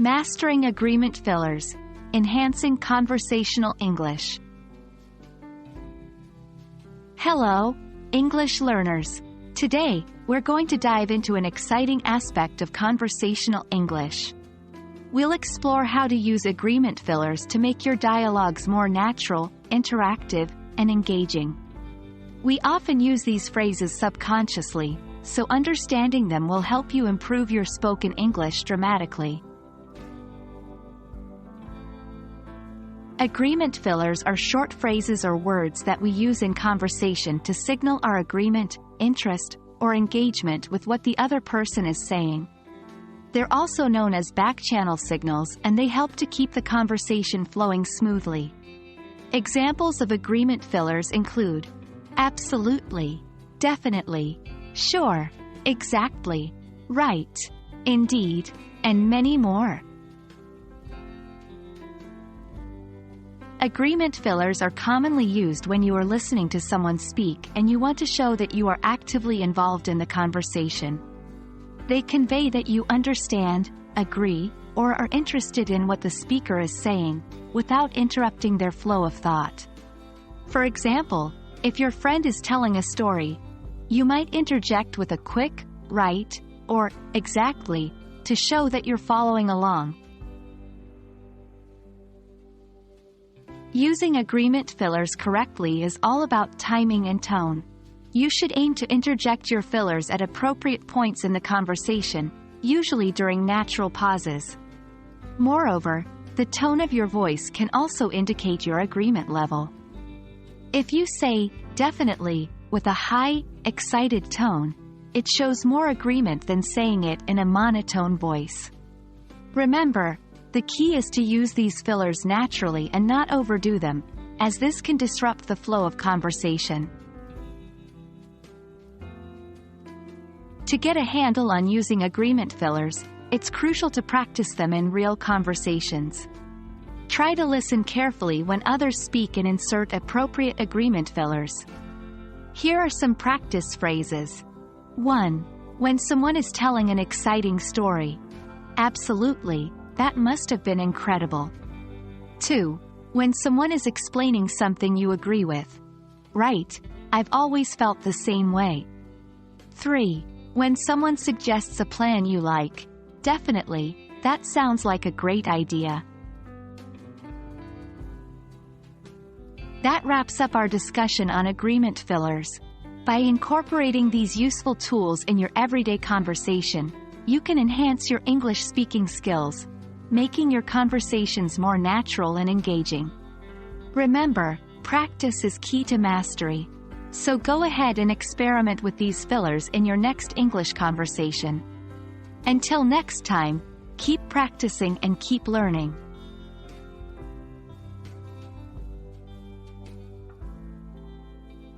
Mastering agreement fillers. Enhancing conversational English. Hello, English learners. Today, we're going to dive into an exciting aspect of conversational English. We'll explore how to use agreement fillers to make your dialogues more natural, interactive, and engaging. We often use these phrases subconsciously, so understanding them will help you improve your spoken English dramatically. Agreement fillers are short phrases or words that we use in conversation to signal our agreement, interest, or engagement with what the other person is saying. They're also known as back-channel signals, and they help to keep the conversation flowing smoothly. Examples of agreement fillers include absolutely, definitely, sure, exactly, right, indeed, and many more. Agreement fillers are commonly used when you are listening to someone speak and you want to show that you are actively involved in the conversation. They convey that you understand, agree, or are interested in what the speaker is saying, without interrupting their flow of thought. For example, if your friend is telling a story, you might interject with a quick, right, or exactly, to show that you're following along. Using agreement fillers correctly is all about timing and tone. You should aim to interject your fillers at appropriate points in the conversation, usually during natural pauses. Moreover, the tone of your voice can also indicate your agreement level. If you say, definitely, with a high, excited tone, it shows more agreement than saying it in a monotone voice. Remember, the key is to use these fillers naturally and not overdo them, as this can disrupt the flow of conversation. To get a handle on using agreement fillers, it's crucial to practice them in real conversations. Try to listen carefully when others speak and insert appropriate agreement fillers. Here are some practice phrases. 1. When someone is telling an exciting story. Absolutely, that must have been incredible. 2. When someone is explaining something you agree with. Right, I've always felt the same way. 3. When someone suggests a plan you like. Definitely, that sounds like a great idea. That wraps up our discussion on agreement fillers. By incorporating these useful tools in your everyday conversation, you can enhance your English speaking skills, making your conversations more natural and engaging. Remember, practice is key to mastery. So go ahead and experiment with these fillers in your next English conversation. Until next time, keep practicing and keep learning.